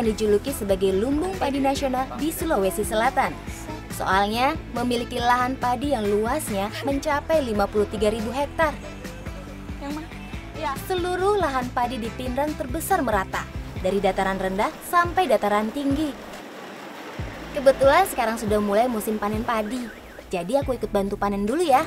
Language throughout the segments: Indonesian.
yang dijuluki sebagai lumbung padi nasional di Sulawesi Selatan. Soalnya memiliki lahan padi yang luasnya mencapai 53.000 hektar. Seluruh lahan padi di Pinrang terbesar merata, dari dataran rendah sampai dataran tinggi. Kebetulan sekarang sudah mulai musim panen padi, jadi aku ikut bantu panen dulu ya.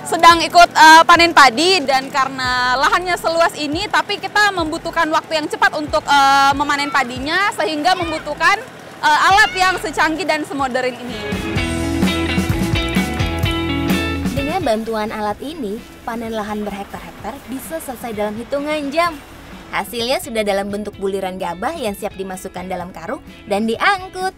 Sedang ikut panen padi, dan karena lahannya seluas ini, tapi kita membutuhkan waktu yang cepat untuk memanen padinya, sehingga membutuhkan alat yang secanggih dan semodern ini. Dengan bantuan alat ini, panen lahan berhektar-hektar bisa selesai dalam hitungan jam. Hasilnya sudah dalam bentuk buliran gabah yang siap dimasukkan dalam karung dan diangkut.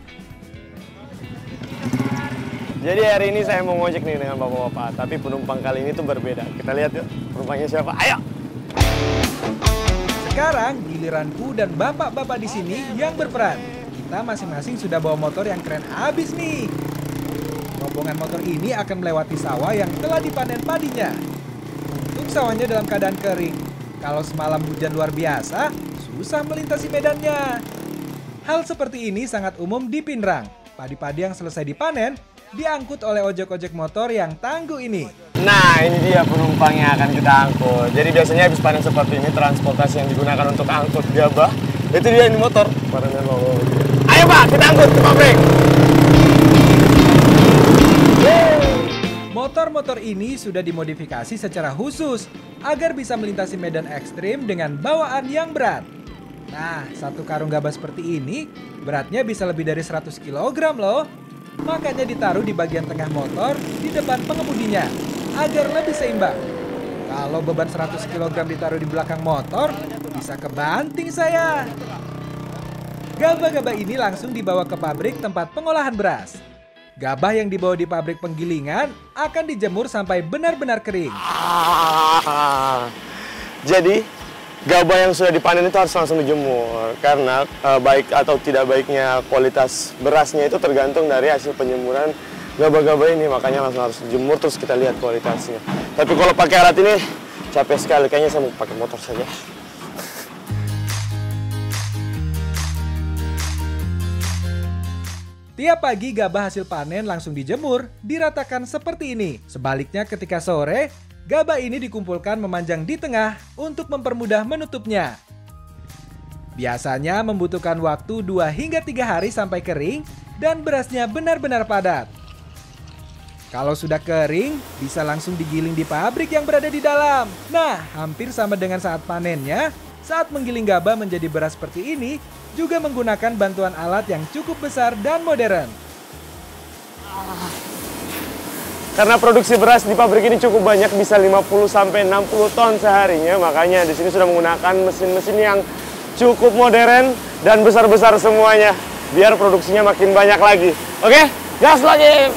Jadi hari ini saya mau ngojek nih dengan bapak-bapak, tapi penumpang kali ini tuh berbeda. Kita lihat yuk, penumpangnya siapa? Ayo! Sekarang giliranku dan bapak-bapak di sini yang berperan. Kita masing-masing sudah bawa motor yang keren abis nih. Rombongan motor ini akan melewati sawah yang telah dipanen padinya. Untuk sawahnya dalam keadaan kering. Kalau semalam hujan luar biasa, susah melintasi medannya. Hal seperti ini sangat umum di Pinrang. Padi-padi yang selesai dipanen diangkut oleh ojek-ojek motor yang tangguh ini. Nah, ini dia penumpang yang akan kita angkut. Jadi biasanya habis panen seperti ini, transportasi yang digunakan untuk angkut gabah, itu dia ini motor. Ayo Pak, kita angkut ke pabrik. Motor-motor ini sudah dimodifikasi secara khusus agar bisa melintasi medan ekstrim dengan bawaan yang berat. Nah, satu karung gabah seperti ini beratnya bisa lebih dari 100 kg loh. Makanya ditaruh di bagian tengah motor di depan pengemudinya agar lebih seimbang. Kalau beban 100 kg ditaruh di belakang motor, bisa kebanting saya. Gabah-gabah ini langsung dibawa ke pabrik tempat pengolahan beras. Gabah yang dibawa di pabrik penggilingan akan dijemur sampai benar-benar kering. Jadi gabah yang sudah dipanen itu harus langsung dijemur. Karena baik atau tidak baiknya kualitas berasnya itu tergantung dari hasil penjemuran gabah-gabah ini. Makanya langsung harus dijemur, terus kita lihat kualitasnya. Tapi kalau pakai alat ini capek sekali. Kayaknya saya mau pakai motor saja. Tiap pagi gabah hasil panen langsung dijemur, diratakan seperti ini. Sebaliknya ketika sore, gabah ini dikumpulkan memanjang di tengah untuk mempermudah menutupnya. Biasanya membutuhkan waktu 2 hingga 3 hari sampai kering dan berasnya benar-benar padat. Kalau sudah kering, bisa langsung digiling di pabrik yang berada di dalam. Nah, hampir sama dengan saat panennya, saat menggiling gabah menjadi beras seperti ini, juga menggunakan bantuan alat yang cukup besar dan modern. Karena produksi beras di pabrik ini cukup banyak, bisa 50-60 ton seharinya, makanya di sini sudah menggunakan mesin-mesin yang cukup modern dan besar-besar semuanya, biar produksinya makin banyak lagi. Oke, gas lagi!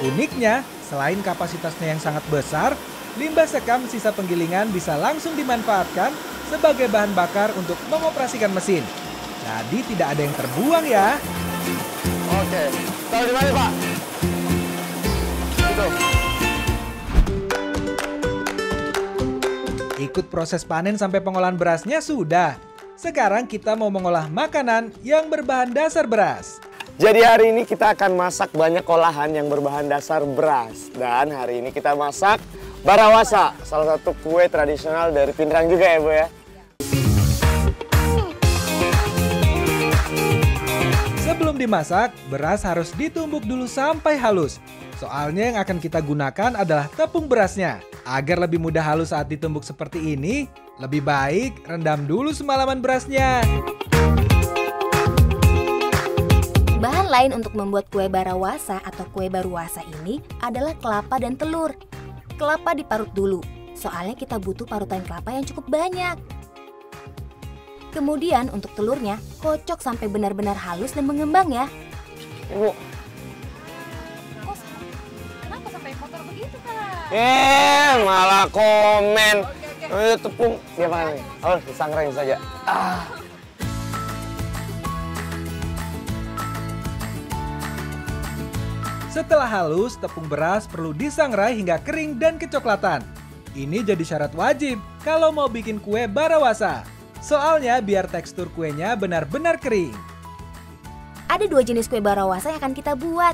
Uniknya, selain kapasitasnya yang sangat besar, limbah sekam sisa penggilingan bisa langsung dimanfaatkan sebagai bahan bakar untuk mengoperasikan mesin. Jadi tidak ada yang terbuang ya. Oke, taruh di mana Pak? Itu. Ikut proses panen sampai pengolahan berasnya sudah. Sekarang kita mau mengolah makanan yang berbahan dasar beras. Jadi hari ini kita akan masak banyak olahan yang berbahan dasar beras. Dan hari ini kita masak barawasa, salah satu kue tradisional dari Pinrang juga ya Bu ya. Sebelum dimasak, beras harus ditumbuk dulu sampai halus. Soalnya yang akan kita gunakan adalah tepung berasnya. Agar lebih mudah halus saat ditumbuk seperti ini, lebih baik rendam dulu semalaman berasnya. Bahan lain untuk membuat kue barawasa atau kue baruasa ini adalah kelapa dan telur. Kelapa diparut dulu, soalnya kita butuh parutan kelapa yang cukup banyak. Kemudian untuk telurnya, kocok sampai benar-benar halus dan mengembang ya. Ibu. Kenapa sampai kotor begitu, Kak? Malah komen. Tepung, dia pakai. Oh, disangrai saja. Setelah halus, tepung beras perlu disangrai hingga kering dan kecoklatan. Ini jadi syarat wajib kalau mau bikin kue barawasa. Soalnya biar tekstur kuenya benar-benar kering. Ada 2 jenis kue barawasa yang akan kita buat.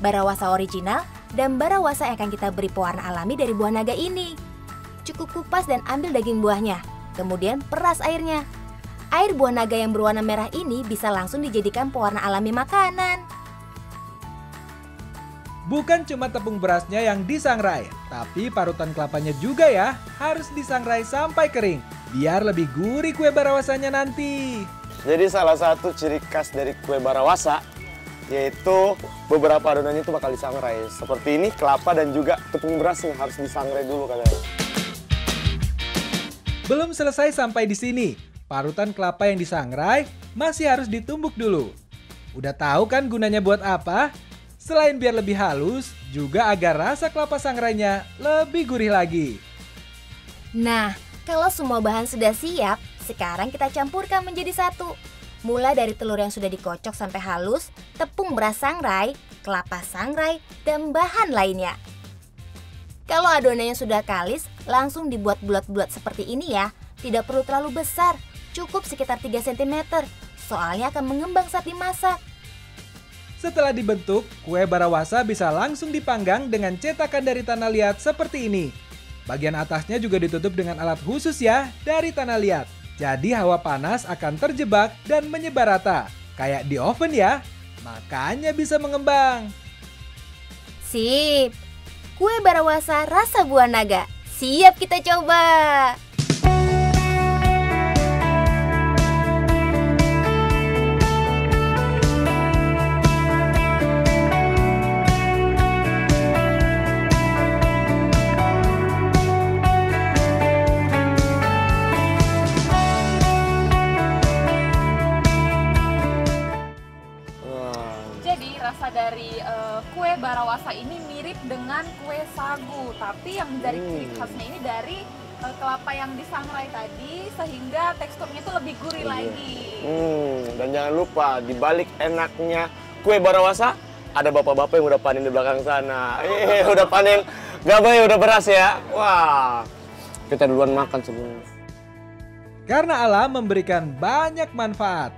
Barawasa original dan barawasa yang akan kita beri pewarna alami dari buah naga ini. Cukup kupas dan ambil daging buahnya, kemudian peras airnya. Air buah naga yang berwarna merah ini bisa langsung dijadikan pewarna alami makanan. Bukan cuma tepung berasnya yang disangrai, tapi parutan kelapanya juga ya harus disangrai sampai kering, biar lebih gurih kue barawasanya nanti. Jadi salah satu ciri khas dari kue barawasa yaitu beberapa adonannya itu bakal disangrai. Seperti ini kelapa dan juga tepung berasnya harus disangrai dulu katanya. Belum selesai sampai di sini. Parutan kelapa yang disangrai masih harus ditumbuk dulu. Udah tahu kan gunanya buat apa? Selain biar lebih halus, juga agar rasa kelapa sangrainya lebih gurih lagi. Nah, kalau semua bahan sudah siap, sekarang kita campurkan menjadi satu. Mulai dari telur yang sudah dikocok sampai halus, tepung beras sangrai, kelapa sangrai, dan bahan lainnya. Kalau adonannya sudah kalis, langsung dibuat bulat-bulat seperti ini ya. Tidak perlu terlalu besar, cukup sekitar 3 cm, soalnya akan mengembang saat dimasak. Setelah dibentuk, kue barawasa bisa langsung dipanggang dengan cetakan dari tanah liat seperti ini. Bagian atasnya juga ditutup dengan alat khusus ya dari tanah liat. Jadi hawa panas akan terjebak dan menyebar rata. Kayak di oven ya, makanya bisa mengembang. Sip, kue barawasa rasa buah naga. Siap kita coba. Rasa dari kue barawasa ini mirip dengan kue sagu, tapi yang dari ciri khasnya ini dari kelapa yang disangrai tadi sehingga teksturnya itu lebih gurih lagi. Dan jangan lupa di balik enaknya kue barawasa ada bapak-bapak yang udah panen di belakang sana. Udah panen gabah, udah beras ya. Wah, kita duluan makan sebelumnya. Karena alam memberikan banyak manfaat,